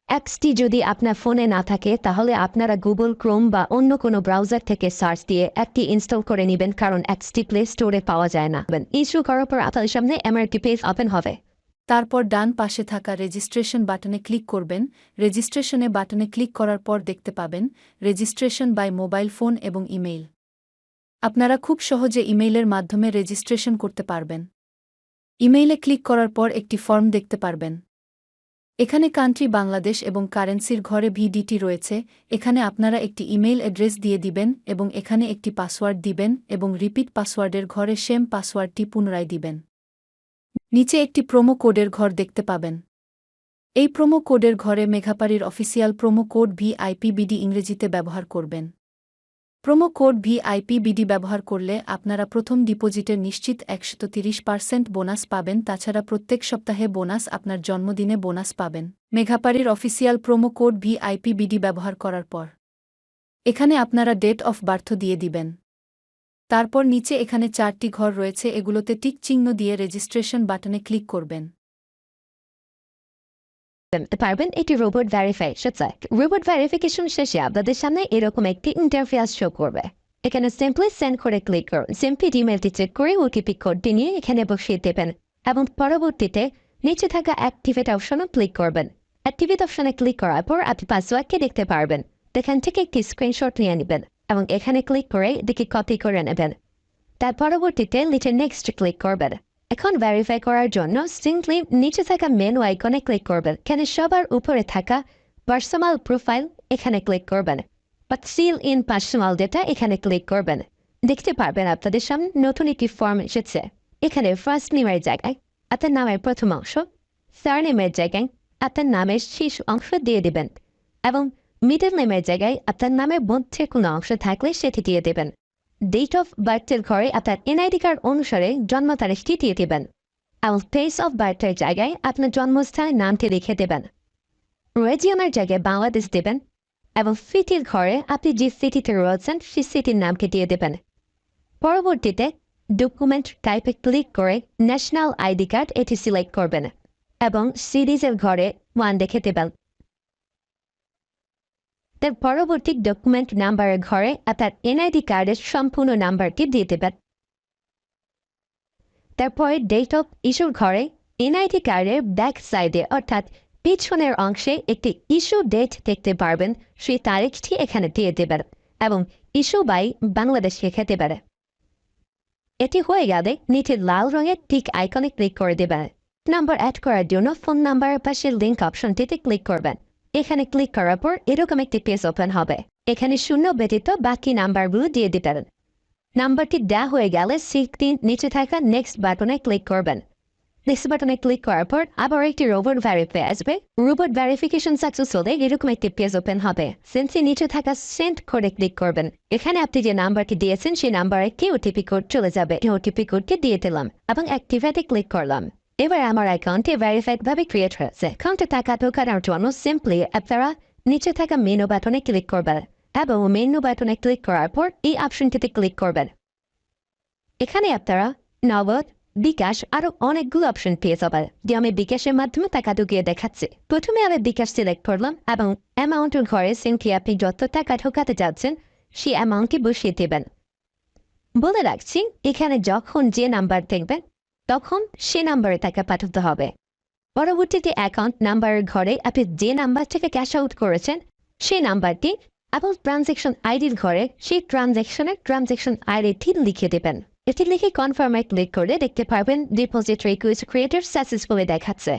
অ্যাপসটি যদি আপনার ফোনে না থাকে তাহলে আপনারা গুগল ক্রোম বা অন্য কোনো ব্রাউজার থেকে সার্চ দিয়ে অ্যাপটি ইনস্টল করে নেবেন, কারণ অ্যাপসটি প্লে স্টোরে পাওয়া যায় না। ইনস্টল করার পর আপনার সামনে এমন একটি পেজ ওপেন হবে। তারপর ডান পাশে থাকা রেজিস্ট্রেশন বাটনে ক্লিক করবেন। রেজিস্ট্রেশনে বাটনে ক্লিক করার পর দেখতে পাবেন রেজিস্ট্রেশন বাই মোবাইল ফোন এবং ইমেইল। আপনারা খুব সহজে ইমেইলের মাধ্যমে রেজিস্ট্রেশন করতে পারবেন। ইমেইলে ক্লিক করার পর একটি ফর্ম দেখতে পারবেন। এখানে কান্ট্রি বাংলাদেশ এবং কারেন্সির ঘরে ভিডিটি রয়েছে। এখানে আপনারা একটি ইমেইল অ্যাড্রেস দিয়ে দিবেন এবং এখানে একটি পাসওয়ার্ড দিবেন এবং রিপিট পাসওয়ার্ডের ঘরে সেম পাসওয়ার্ডটি পুনরায় দিবেন। নিচে একটি প্রোমো কোডের ঘর দেখতে পাবেন। এই প্রোমো কোডের ঘরে মেঘাপাড়ির অফিসিয়াল প্রোমো কোড VIPBD ইংরেজিতে ব্যবহার করবেন। প্রোমো কোড VIPBD ব্যবহার করলে আপনারা প্রথম ডিপোজিটের নিশ্চিত 130% বোনাস পাবেন। তাছাড়া প্রত্যেক সপ্তাহে বোনাস, আপনার জন্মদিনে বোনাস পাবেন মেঘাপাড়ির অফিসিয়াল প্রোমো কোড VIPBD ব্যবহার করার পর। এখানে আপনারা ডেট অফ বার্থ দিয়ে দিবেন। তারপর নিচে এখানে 4টি ঘর রয়েছে, এগুলোতে টিক চিহ্ন দিয়ে রেজিস্ট্রেশন বাটনে ক্লিক করবেন। পারবেন এটি রোবট ভেরিফিকেশন। রোবট ভেরিফিকেশন শেষে আপনাদের সামনে এরকম একটি ইন্টারফেস শো করবে। এখানে সিম্পলি সেন্ড করে ক্লিক করুন। সিম্পলি ইমেলটি চেক করে ওটিপি কোডটি নিয়ে এখানে বসিয়ে দেবেন এবং পরবর্তীতে নিচে থাকা অ্যাক্টিভেট অপশনে ক্লিক করবেন। অ্যাক্টিভেট অপশনে ক্লিক করার পর আপনি পাসওয়ার্ডকে দেখতে পারবেন। এখান থেকে একটি স্ক্রিনশট নিয়ে নেবেন এবং এখানে ক্লিক করে এদিকে কপি করে নেবেন। তার পরবর্তীতে নিচে নেক্সট ক্লিক করবেন। এখন ভেরিফাই করার জন্য সিম্পলি নিচে থাকা মেনু আইকনে ক্লিক করবেন। এখানে সবার উপরে থাকা পার্সোনাল প্রোফাইল এখানে ক্লিক করবেন বা সিল ইন পার্সোনাল ডেটা এখানে ক্লিক করবেন। দেখতে পারবেন আপনাদের সামনে নতুন একটি ফর্ম এসেছে। এখানে ফার্স্ট নেমের জায়গায় আপনার নামের প্রথম অংশ, সারনেমের জায়গায় আপনার নামের শেষ অংশ দিয়ে দেবেন এবং মিডল নেমের জায়গায় আপনার নামের মধ্যে কোনো অংশ থাকলে সেটি দিয়ে দেবেন। ডেট অফ বার্থের ঘরে আপনার NID কার্ড অনুসারে জন্ম তারিখটি দিয়ে দেবেন এবং প্লেস অফ বার্থের জায়গায় আপনার জন্মস্থানের নামটি লিখে দেবেন। রিজিয়নের জায়গায় বাংলাদেশ দেবেন এবং সিটির ঘরে আপনি যে সিটিতে রয়েছেন সেই সিটির নামকে দিয়ে দেবেন। পরবর্তীতে ডকুমেন্ট টাইপে ক্লিক করে ন্যাশনাল ID কার্ড এটি সিলেক্ট করবেন এবং সিরিজের ঘরে 1 দেখে দেবেন। তার পরবর্তী ডকুমেন্ট নাম্বারের ঘরে আপনার NID কার্ডের সম্পূর্ণ নাম্বারটি দিয়ে দেবেন। তারপরে ডেট অফ ইস্যুর ঘরে NID কার্ডের ব্যাক সাইডে অর্থাৎ পিছনের অংশে একটি ইস্যু ডেট দেখতে পারবেন, সেই তারিখটি এখানে দিয়ে দেবেন এবং ইস্যু বাই বাংলাদেশ লিখে দেবেন। এটি হয়ে গেলে নিচে লাল রঙের টিক আইকনে ক্লিক করে দেবেন। নাম্বার অ্যাড করার জন্য ফোন নাম্বারের পাশে লিঙ্ক অপশনটিতে ক্লিক করবেন। এখানে ক্লিক করার পর এরকম একটি পেজ ওপেন হবে। এখানে 0 ব্যতীত বাকি নাম্বারগুলো দিয়ে দিবেন। নাম্বারটি দেওয়া হয়ে গেলে সিটির নিচে থাকা নেক্সট বাটনে ক্লিক করবেন। নেক্সট বাটনে ক্লিক করার পর আবার একটি রোবট ভেরিফাই আসবে। রোবট ভেরিফিকেশন সাকসেস হলে এরকম একটি পেজ ওপেন হবে। সেন্সি নিচে থাকা সেন্ড করে ক্লিক করবেন। এখানে আপনি যে নাম্বারটি দিয়েছেন সেই নাম্বারে কি OTP কোড চলে যাবে। OTP কোডটি দিয়ে দিলাম এবং অ্যাক্টিভেটে ক্লিক করলাম। এবার আমার অ্যাকাউন্টে ভেরিফাইড ভাবে ক্রিয়েট হয়েছে। অ্যাকাউন্টে টাকা ঢোকানোর জন্য সিম্পলি আপনারা নিচে থাকা মেনু বাটনে ক্লিক করবেন এবং মেনু বাটনে ক্লিক করার পর এই অপশনটিতে ক্লিক করবেন। এখানে আপনারা নগদ, বিকাশ আরো অনেকগুলো অপশন পেয়ে যাবেন। যে আমি বিকাশের মাধ্যমে টাকা ঢুকিয়ে দেখাচ্ছি। প্রথমে আমি বিকাশ সিলেক্ট করলাম এবং অ্যামাউন্টের ঘরে সিম্পলি আপনি যত টাকা ঢোকাতে যাচ্ছেন সেই অ্যামাউন্টটি বসিয়ে দেবেন। বলে রাখছি, এখানে যখন যে নাম্বার দেখবেন তখন সে নাম্বারে টাকা পাঠাতে হবে। পরবর্তীতে অ্যাকাউন্ট নাম্বারের ঘরে আপনি যে নাম্বার থেকে ক্যাশ আউট করেছেন সেই নাম্বারটি এবং ট্রানজ্যাকশন আইডির ঘরে সেই ট্রানজ্যাকশন আইডিটি লিখে দেবেন। এটি লিখে কনফার্মে ক্লিক করে দেখতে পারবেন ডিপোজিট রিকোয়েস্ট ক্রিয়েটেড সাকসেসফুলি দেখাচ্ছে।